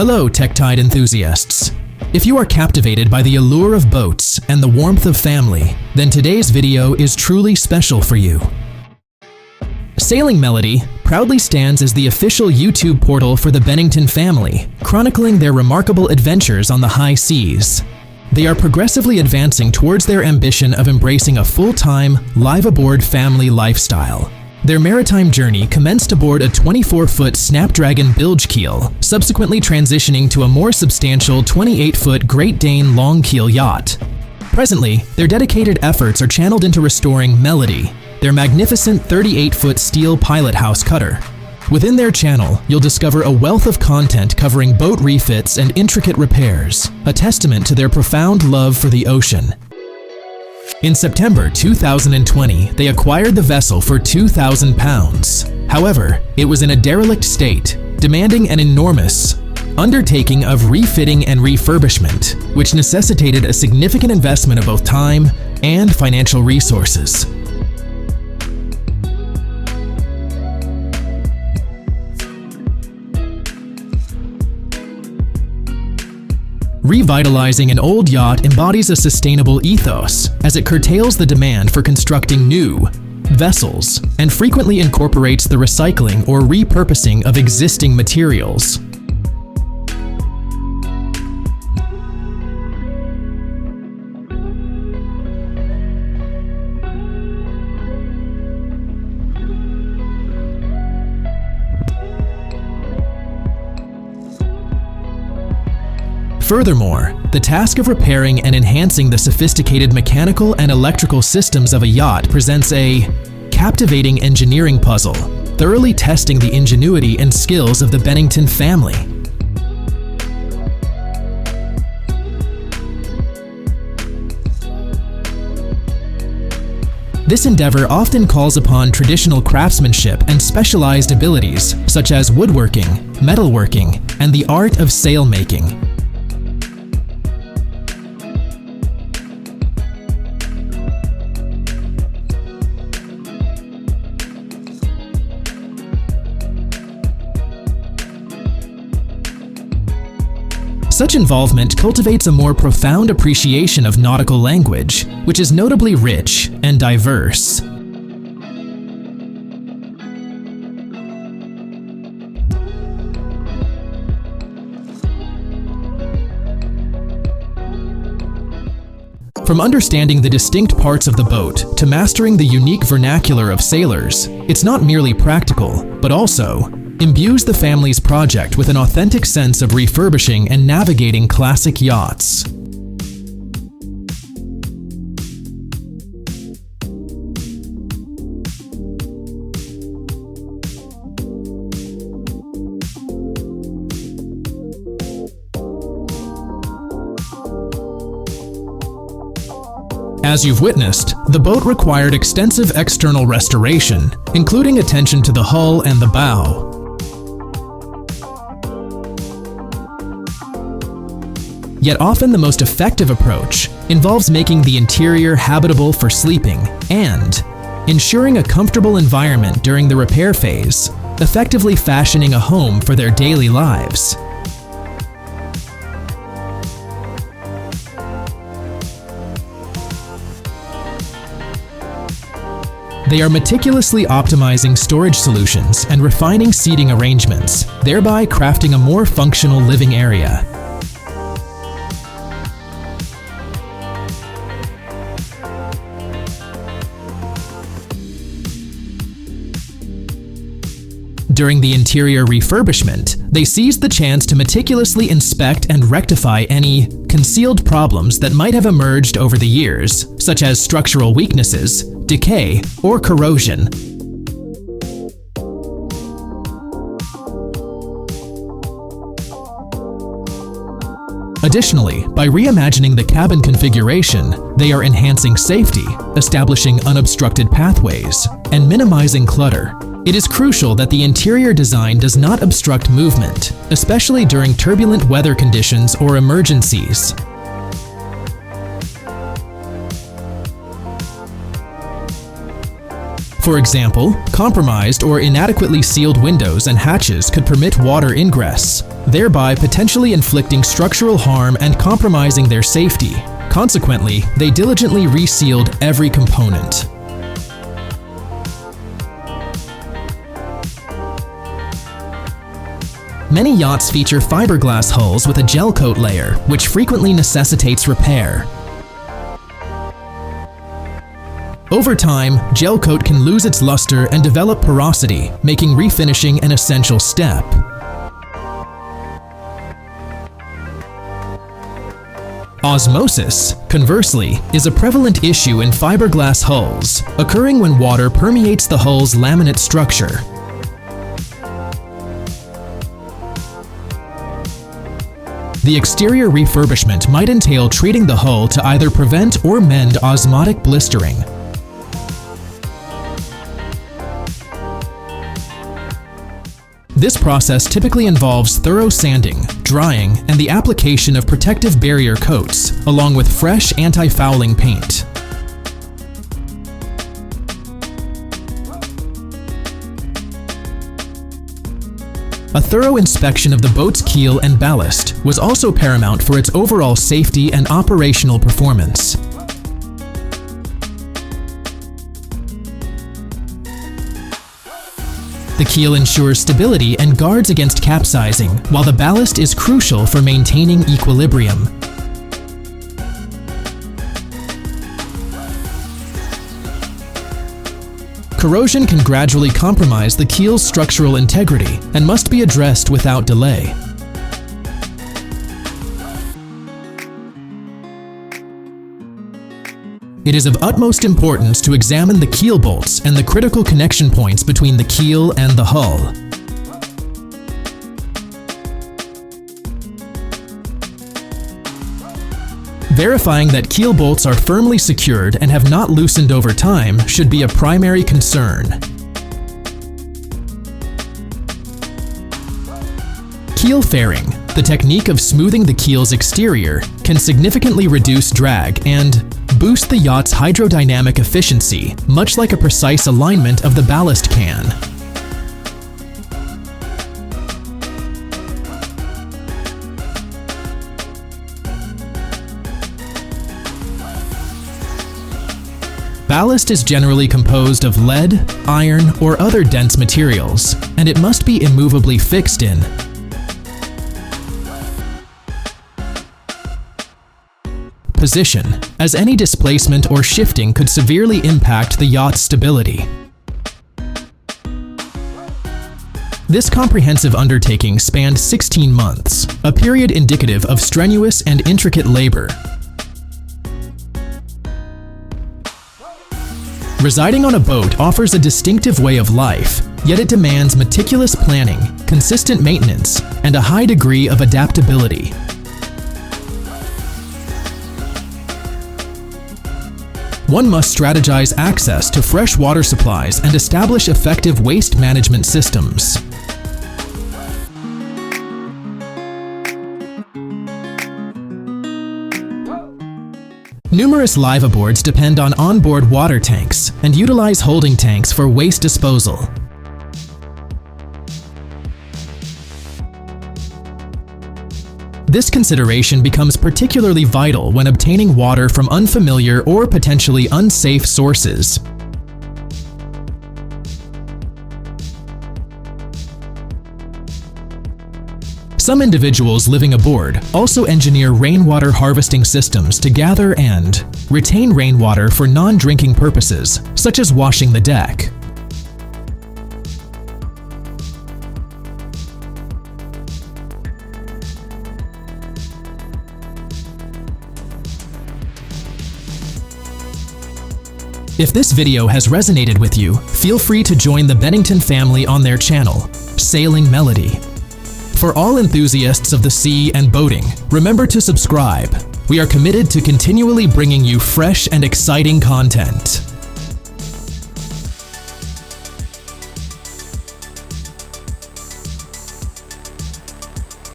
Hello, Tektide enthusiasts. If you are captivated by the allure of boats and the warmth of family, then today's video is truly special for you. Sailing Melody proudly stands as the official YouTube portal for the Bennington family, chronicling their remarkable adventures on the high seas. They are progressively advancing towards their ambition of embracing a full-time, live-aboard family lifestyle. Their maritime journey commenced aboard a 24-foot Snapdragon bilge keel, subsequently transitioning to a more substantial 28-foot Great Dane long keel yacht. Presently, their dedicated efforts are channeled into restoring Melody, their magnificent 38-foot steel pilot house cutter. Within their channel, you'll discover a wealth of content covering boat refits and intricate repairs, a testament to their profound love for the ocean. In September 2020, they acquired the vessel for £2,000. However, it was in a derelict state, demanding an enormous undertaking of refitting and refurbishment, which necessitated a significant investment of both time and financial resources. Revitalizing an old yacht embodies a sustainable ethos, as it curtails the demand for constructing new vessels and frequently incorporates the recycling or repurposing of existing materials. Furthermore, the task of repairing and enhancing the sophisticated mechanical and electrical systems of a yacht presents a captivating engineering puzzle, thoroughly testing the ingenuity and skills of the Bennington family. This endeavor often calls upon traditional craftsmanship and specialized abilities such as woodworking, metalworking, and the art of sail making. Such involvement cultivates a more profound appreciation of nautical language, which is notably rich and diverse. From understanding the distinct parts of the boat to mastering the unique vernacular of sailors, it's not merely practical, but also imbues the family's project with an authentic sense of refurbishing and navigating classic yachts. As you've witnessed, the boat required extensive external restoration, including attention to the hull and the bow. Yet often the most effective approach involves making the interior habitable for sleeping and ensuring a comfortable environment during the repair phase, effectively fashioning a home for their daily lives. They are meticulously optimizing storage solutions and refining seating arrangements, thereby crafting a more functional living area. During the interior refurbishment, they seized the chance to meticulously inspect and rectify any concealed problems that might have emerged over the years, such as structural weaknesses, decay, or corrosion. Additionally, by reimagining the cabin configuration, they are enhancing safety, establishing unobstructed pathways, and minimizing clutter. It is crucial that the interior design does not obstruct movement, especially during turbulent weather conditions or emergencies. For example, compromised or inadequately sealed windows and hatches could permit water ingress, thereby potentially inflicting structural harm and compromising their safety. Consequently, they diligently resealed every component. Many yachts feature fiberglass hulls with a gel coat layer, which frequently necessitates repair. Over time, gel coat can lose its luster and develop porosity, making refinishing an essential step. Osmosis, conversely, is a prevalent issue in fiberglass hulls, occurring when water permeates the hull's laminate structure. The exterior refurbishment might entail treating the hull to either prevent or mend osmotic blistering. This process typically involves thorough sanding, drying, and the application of protective barrier coats, along with fresh anti-fouling paint. A thorough inspection of the boat's keel and ballast was also paramount for its overall safety and operational performance. The keel ensures stability and guards against capsizing, while the ballast is crucial for maintaining equilibrium. Corrosion can gradually compromise the keel's structural integrity and must be addressed without delay. It is of utmost importance to examine the keel bolts and the critical connection points between the keel and the hull. Verifying that keel bolts are firmly secured and have not loosened over time should be a primary concern. Keel fairing, the technique of smoothing the keel's exterior, can significantly reduce drag and boost the yacht's hydrodynamic efficiency, much like a precise alignment of the ballast can. Ballast is generally composed of lead, iron, or other dense materials, and it must be immovably fixed in. Position, as any displacement or shifting could severely impact the yacht's stability. This comprehensive undertaking spanned 16 months, a period indicative of strenuous and intricate labor. Residing on a boat offers a distinctive way of life, yet it demands meticulous planning, consistent maintenance, and a high degree of adaptability. One must strategize access to fresh water supplies and establish effective waste management systems. Numerous liveaboards depend on onboard water tanks and utilize holding tanks for waste disposal. This consideration becomes particularly vital when obtaining water from unfamiliar or potentially unsafe sources. Some individuals living aboard also engineer rainwater harvesting systems to gather and retain rainwater for non-drinking purposes, such as washing the deck. If this video has resonated with you, feel free to join the Bennington family on their channel, Sailing Melody. For all enthusiasts of the sea and boating, remember to subscribe. We are committed to continually bringing you fresh and exciting content.